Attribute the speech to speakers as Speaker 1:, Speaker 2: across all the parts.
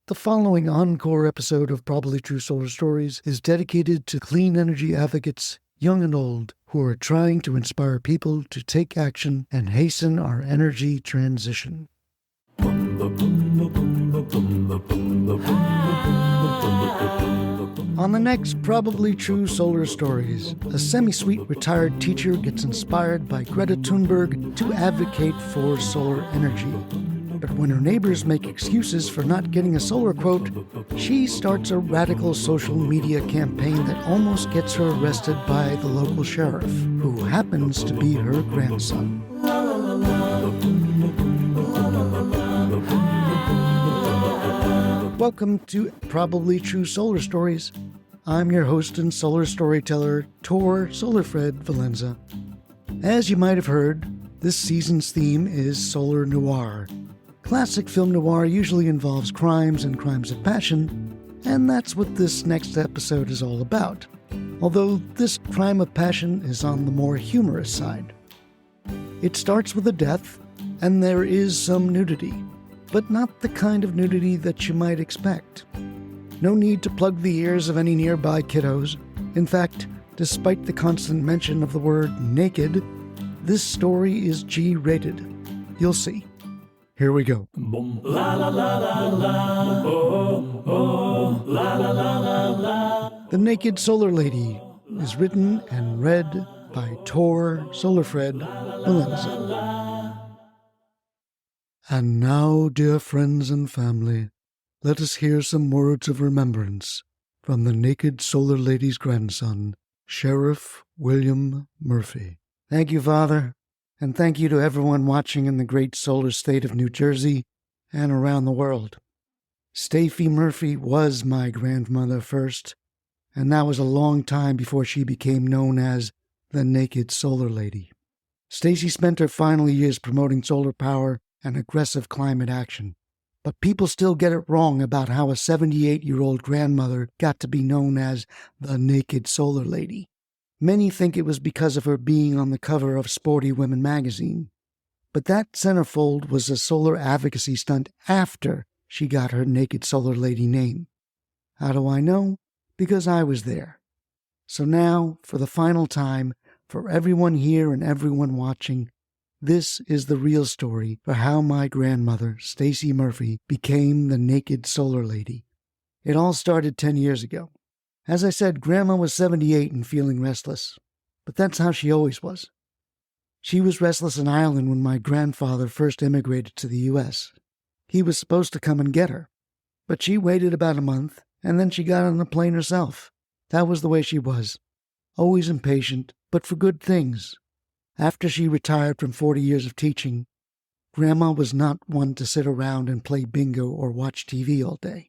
Speaker 1: The following Encore episode of Probably True Solar Stories is dedicated to clean energy advocates, young and old, who are trying to inspire people to take action and hasten our energy transition. On the next Probably True Solar Stories, a semi-sweet retired teacher gets inspired by Greta Thunberg to advocate for solar energy. But when her neighbors make excuses for not getting a solar quote, she starts a radical social media campaign that almost gets her arrested by the local sheriff, who happens to be her grandson. Welcome to Probably True Solar Stories. I'm your host and solar storyteller, Tor Solarfred Valenza. As you might have heard, this season's theme is solar noir. Classic film noir usually involves crimes and crimes of passion, and that's what this next episode is all about. Although this crime of passion is on the more humorous side. It starts with a death, and there is some nudity, but not the kind of nudity that you might expect. No need to plug the ears of any nearby kiddos. In fact, despite the constant mention of the word naked, this story is G-rated. You'll see. Here we go. The Naked Solar Lady is written and read by Tor Solarfred Valenza. And now, dear friends and family, let us hear some words of remembrance from the Naked Solar Lady's grandson, Sheriff William Murphy. Thank you, Father. And thank you to everyone watching in the great solar state of New Jersey and around the world. Stacey Murphy was my grandmother first, and that was a long time before she became known as the Naked Solar Lady. Stacey spent her final years promoting solar power and aggressive climate action, but people still get it wrong about how a 78-year-old grandmother got to be known as the Naked Solar Lady. Many think it was because of her being on the cover of Sporty Women magazine. But that centerfold was a solar advocacy stunt after she got her Naked Solar Lady name. How do I know? Because I was there. So now, for the final time, for everyone here and everyone watching, this is the real story for how my grandmother, Stacey Murphy, became the Naked Solar Lady. It all started 10 years ago. As I said, Grandma was 78 and feeling restless, but that's how she always was. She was restless in Ireland when my grandfather first immigrated to the U.S. He was supposed to come and get her, but she waited about a month, and then she got on a plane herself. That was the way she was, always impatient, but for good things. After she retired from 40 years of teaching, Grandma was not one to sit around and play bingo or watch TV all day.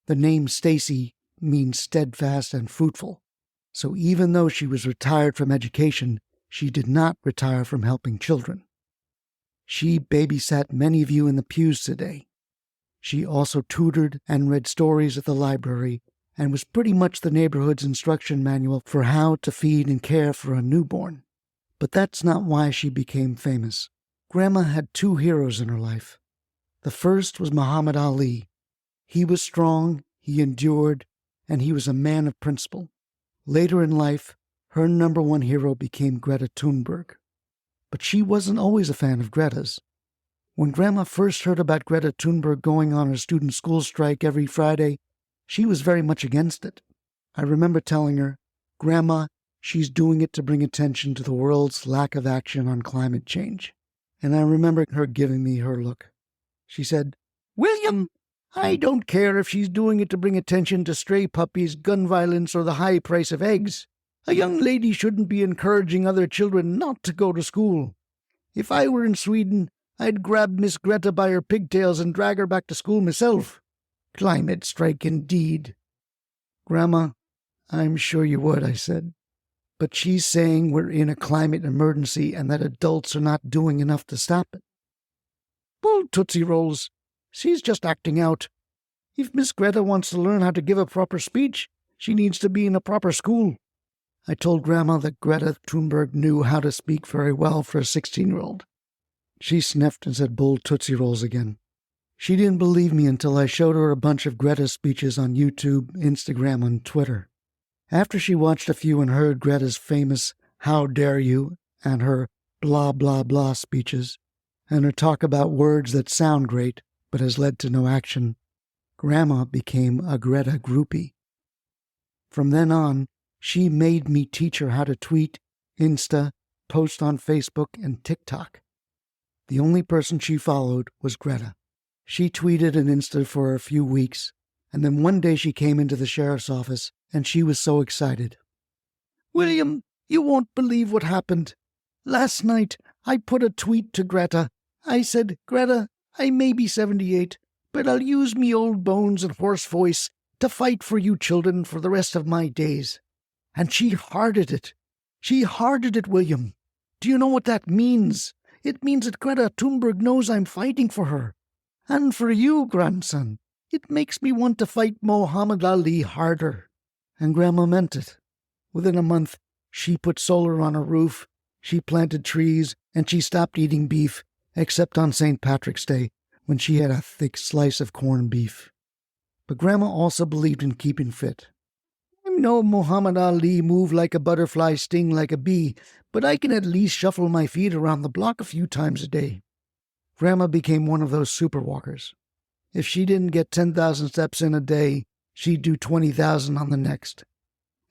Speaker 1: The name Stacey means steadfast and fruitful. So even though she was retired from education, she did not retire from helping children. She babysat many of you in the pews today. She also tutored and read stories at the library and was pretty much the neighborhood's instruction manual for how to feed and care for a newborn. But that's not why she became famous. Grandma had two heroes in her life. The first was Muhammad Ali. He was strong, he endured, and he was a man of principle. Later in life, her number one hero became Greta Thunberg. But she wasn't always a fan of Greta's. When Grandma first heard about Greta Thunberg going on her student school strike every Friday, she was very much against it. I remember telling her, "Grandma, she's doing it to bring attention to the world's lack of action on climate change." And I remember her giving me her look. She said, "William, I don't care if she's doing it to bring attention to stray puppies, gun violence, or the high price of eggs. A young lady shouldn't be encouraging other children not to go to school. If I were in Sweden, I'd grab Miss Greta by her pigtails and drag her back to school myself. Climate strike indeed." "Grandma, I'm sure you would," I said. "But she's saying we're in a climate emergency and that adults are not doing enough to stop it." "Bull Tootsie Rolls. She's just acting out. If Miss Greta wants to learn how to give a proper speech, she needs to be in a proper school." I told Grandma that Greta Thunberg knew how to speak very well for a 16-year-old. She sniffed and said Bull Tootsie Rolls again. She didn't believe me until I showed her a bunch of Greta's speeches on YouTube, Instagram, and Twitter. After she watched a few and heard Greta's famous "How dare you" and her "blah blah blah" speeches, and her talk about words that sound great but has led to no action, Grandma became a Greta groupie. From then on, she made me teach her how to tweet, Insta, post on Facebook, and TikTok. The only person she followed was Greta. She tweeted and Insta for a few weeks, and then one day she came into the sheriff's office, and she was so excited. "William, you won't believe what happened. Last night, I put a tweet to Greta. I said, 'Greta, I may be 78, but I'll use me old bones and hoarse voice to fight for you children for the rest of my days.' And she hearted it. She hearted it, William. Do you know what that means? It means that Greta Thunberg knows I'm fighting for her. And for you, grandson, it makes me want to fight Muhammad Ali harder." And Grandma meant it. Within a month, she put solar on her roof, she planted trees, and she stopped eating beef, except on St. Patrick's Day, when she had a thick slice of corned beef. But Grandma also believed in keeping fit. "I'm no Muhammad Ali, move like a butterfly, sting like a bee, but I can at least shuffle my feet around the block a few times a day." Grandma became one of those super walkers. If she didn't get 10,000 steps in a day, she'd do 20,000 on the next.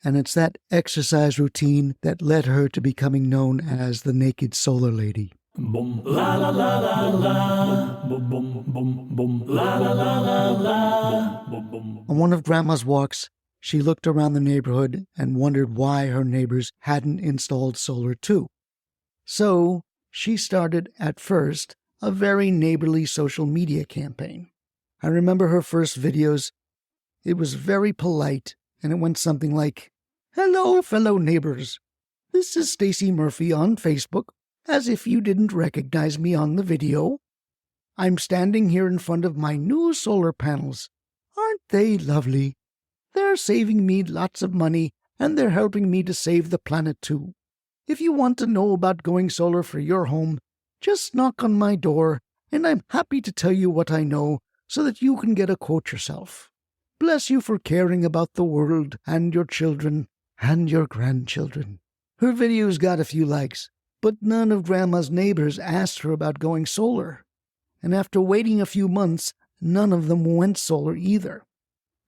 Speaker 1: And it's that exercise routine that led her to becoming known as the Naked Solar Lady. Boom, la la la la la, boom, boom, boom, boom, la la la la la, boom, boom. On one of Grandma's walks, she looked around the neighborhood and wondered why her neighbors hadn't installed solar too. So she started, at first, a very neighborly social media campaign. I remember her first videos. It was very polite, and it went something like, "Hello, fellow neighbors. This is Stacy Murphy on Facebook, as if you didn't recognize me on the video. I'm standing here in front of my new solar panels. Aren't they lovely? They're saving me lots of money, and they're helping me to save the planet too. If you want to know about going solar for your home, just knock on my door, and I'm happy to tell you what I know so that you can get a quote yourself. Bless you for caring about the world and your children and your grandchildren." Her videos got a few likes, but none of Grandma's neighbors asked her about going solar. And after waiting a few months, none of them went solar either.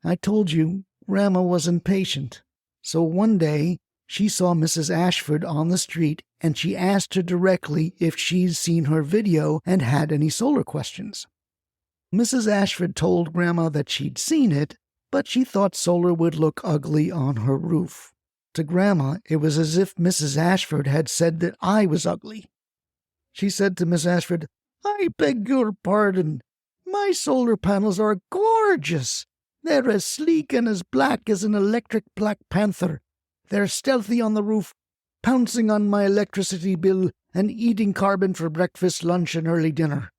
Speaker 1: I told you, Grandma was impatient. So one day, she saw Mrs. Ashford on the street, and she asked her directly if she'd seen her video and had any solar questions. Mrs. Ashford told Grandma that she'd seen it, but she thought solar would look ugly on her roof. To Grandma, it was as if Mrs. Ashford had said that I was ugly. She said to Miss Ashford, "I beg your pardon. My solar panels are gorgeous. They're as sleek and as black as an electric Black Panther. They're stealthy on the roof, pouncing on my electricity bill and eating carbon for breakfast, lunch, and early dinner.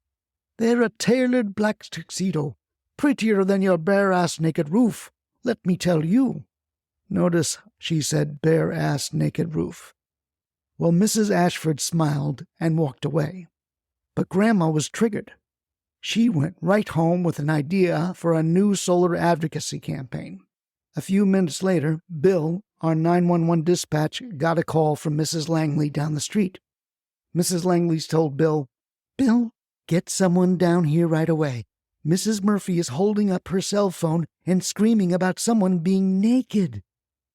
Speaker 1: They're a tailored black tuxedo, prettier than your bare-ass naked roof, let me tell you." Notice she said bare-ass naked roof. Well, Mrs. Ashford smiled and walked away. But Grandma was triggered. She went right home with an idea for a new solar advocacy campaign. A few minutes later, Bill, our 911 dispatch, got a call from Mrs. Langley down the street. Mrs. Langley told Bill, "Bill, get someone down here right away. Mrs. Murphy is holding up her cell phone and screaming about someone being naked."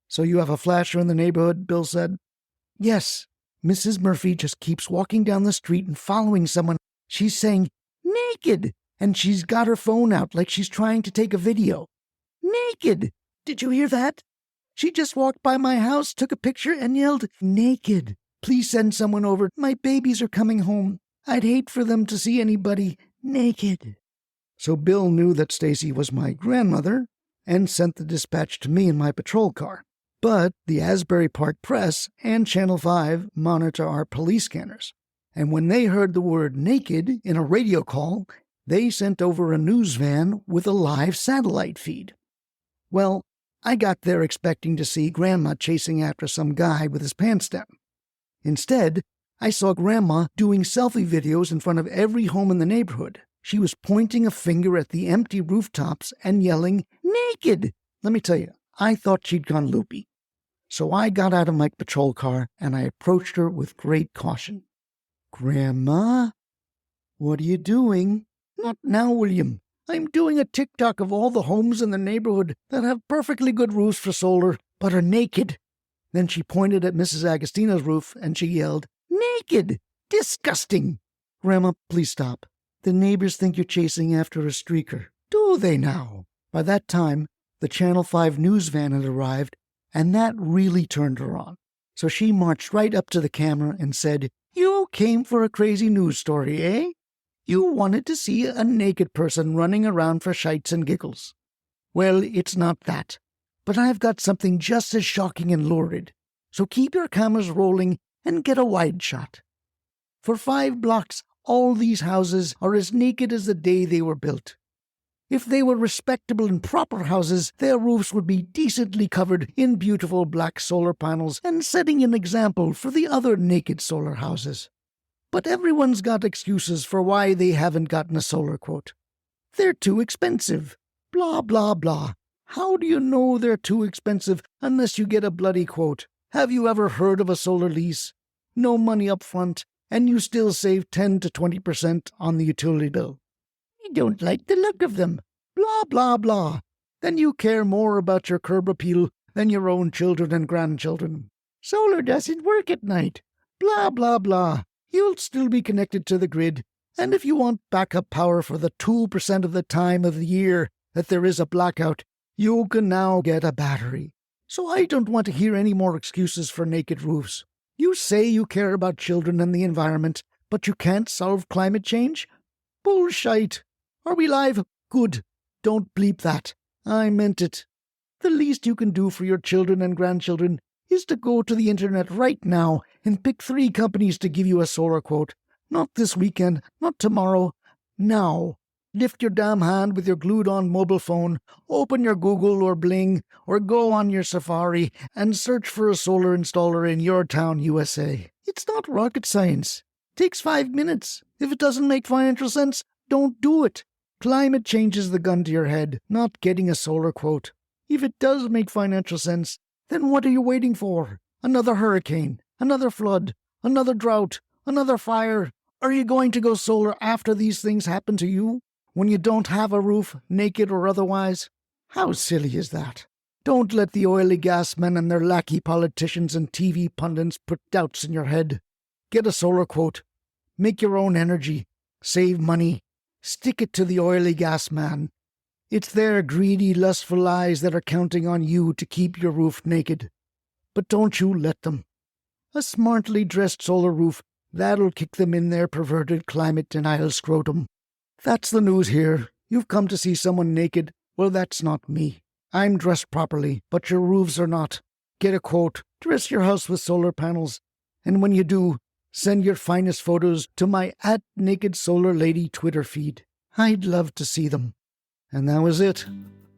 Speaker 1: "So you have a flasher in the neighborhood?" Bill said. "Yes. Mrs. Murphy just keeps walking down the street and following someone. She's saying, 'Naked!' and she's got her phone out like she's trying to take a video. Naked! Did you hear that? She just walked by my house, took a picture, and yelled, 'Naked! Please send someone over. My babies are coming home. I'd hate for them to see anybody naked.'" So Bill knew that Stacy was my grandmother and sent the dispatch to me in my patrol car. But the Asbury Park Press and Channel 5 monitor our police scanners. And when they heard the word naked in a radio call, they sent over a news van with a live satellite feed. Well, I got there expecting to see Grandma chasing after some guy with his pants down. Instead, I saw Grandma doing selfie videos in front of every home in the neighborhood, She was pointing a finger at the empty rooftops and yelling, "Naked!" Let me tell you, I thought she'd gone loopy. So I got out of my patrol car and I approached her with great caution. "Grandma? What are you doing?" "Not now, William. I'm doing a TikTok of all the homes in the neighborhood that have perfectly good roofs for solar, but are naked." Then she pointed at Mrs. Agostino's roof and she yelled, "Naked! Disgusting!" "Grandma, please stop. The neighbors think you're chasing after a streaker." "Do they now?" By that time, the Channel 5 news van had arrived, and that really turned her on. So she marched right up to the camera and said, "You came for a crazy news story, eh? You wanted to see a naked person running around for shites and giggles. Well, it's not that. But I've got something just as shocking and lurid. So keep your cameras rolling and get a wide shot. For 5 blocks, all these houses are as naked as the day they were built. If they were respectable and proper houses, their roofs would be decently covered in beautiful black solar panels and setting an example for the other naked solar houses. But everyone's got excuses for why they haven't gotten a solar quote. They're too expensive. Blah, blah, blah. How do you know they're too expensive unless you get a bloody quote? Have you ever heard of a solar lease? No money up front, and you still save 10 to 20% on the utility bill. I don't like the look of them. Blah, blah, blah. Then you care more about your curb appeal than your own children and grandchildren. Solar doesn't work at night. Blah, blah, blah. You'll still be connected to the grid, and if you want backup power for the 2% of the time of the year that there is a blackout, you can now get a battery. So I don't want to hear any more excuses for naked roofs. You say you care about children and the environment, but you can't solve climate change? Bullshit. Are we live? Good. Don't bleep that. I meant it. The least you can do for your children and grandchildren is to go to the internet right now and pick 3 companies to give you a solar quote. Not this weekend, not tomorrow. Now. Lift your damn hand with your glued-on mobile phone, open your Google or Bling, or go on your Safari and search for a solar installer in your town, USA. It's not rocket science. Takes 5 minutes. If it doesn't make financial sense, don't do it. Climate change is the gun to your head, not getting a solar quote. If it does make financial sense, then what are you waiting for? Another hurricane, another flood, another drought, another fire. Are you going to go solar after these things happen to you? When you don't have a roof, naked or otherwise? How silly is that? Don't let the oily gas men and their lackey politicians and TV pundits put doubts in your head. Get a solar quote. Make your own energy. Save money. Stick it to the oily gas man. It's their greedy, lustful eyes that are counting on you to keep your roof naked. But don't you let them. A smartly dressed solar roof, that'll kick them in their perverted climate denial scrotum. That's the news here. You've come to see someone naked. Well, that's not me. I'm dressed properly, but your roofs are not. Get a quote. Dress your house with solar panels. And when you do, send your finest photos to my @NakedSolarLady Twitter feed. I'd love to see them. And that was it.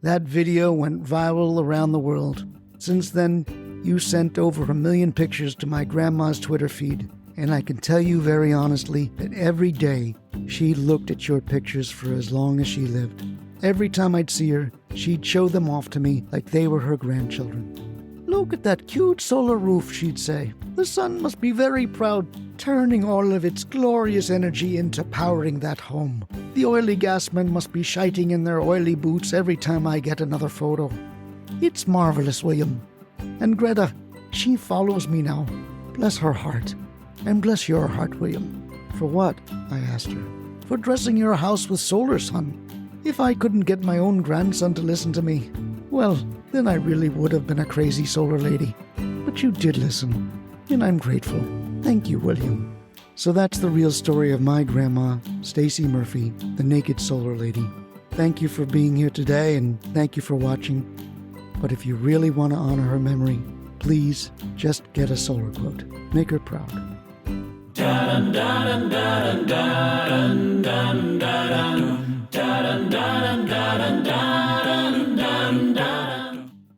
Speaker 1: That video went viral around the world. Since then, you sent over 1 million pictures to my grandma's Twitter feed. And I can tell you very honestly that every day she looked at your pictures for as long as she lived. Every time I'd see her, she'd show them off to me like they were her grandchildren. Look at that cute solar roof, she'd say. The sun must be very proud, turning all of its glorious energy into powering that home. The oily gas men must be shiting in their oily boots every time I get another photo. It's marvelous, William. And Greta, she follows me now. Bless her heart. And bless your heart, William. For what? I asked her. For dressing your house with solar, son. If I couldn't get my own grandson to listen to me, well, then I really would have been a crazy solar lady. But you did listen, and I'm grateful. Thank you, William. So that's the real story of my grandma, Stacy Murphy, the naked solar lady. Thank you for being here today, and thank you for watching. But if you really want to honor her memory, please just get a solar quote. Make her proud.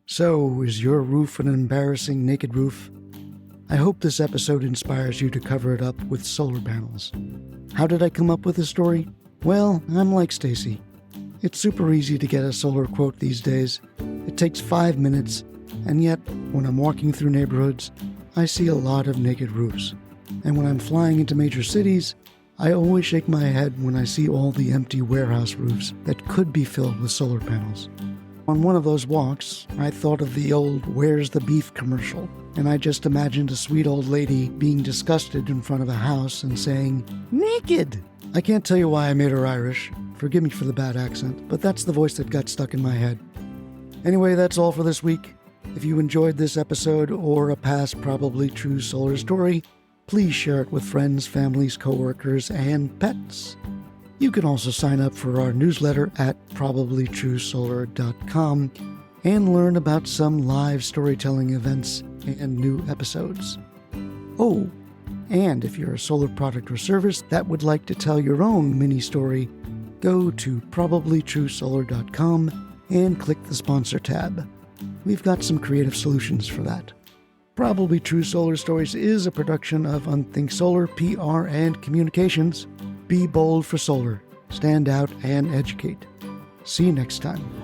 Speaker 1: So, is your roof an embarrassing naked roof? I hope this episode inspires you to cover it up with solar panels. How did I come up with this story? Well, I'm like Stacy. It's super easy to get a solar quote these days. It takes 5 minutes, and yet, when I'm walking through neighborhoods, I see a lot of naked roofs. And when I'm flying into major cities, I always shake my head when I see all the empty warehouse roofs that could be filled with solar panels. On one of those walks, I thought of the old "Where's the Beef" commercial, and I just imagined a sweet old lady being disgusted in front of a house and saying, "Naked!" I can't tell you why I made her Irish. Forgive me for the bad accent, but that's the voice that got stuck in my head. Anyway, that's all for this week. If you enjoyed this episode or a past Probably True Solar story, please share it with friends, families, coworkers, and pets. You can also sign up for our newsletter at probablytruesolar.com and learn about some live storytelling events and new episodes. Oh, and if you're a solar product or service that would like to tell your own mini story, go to probablytruesolar.com and click the sponsor tab. We've got some creative solutions for that. Probably True Solar Stories is a production of Unthink Solar, PR, and Communications. Be bold for solar. Stand out and educate. See you next time.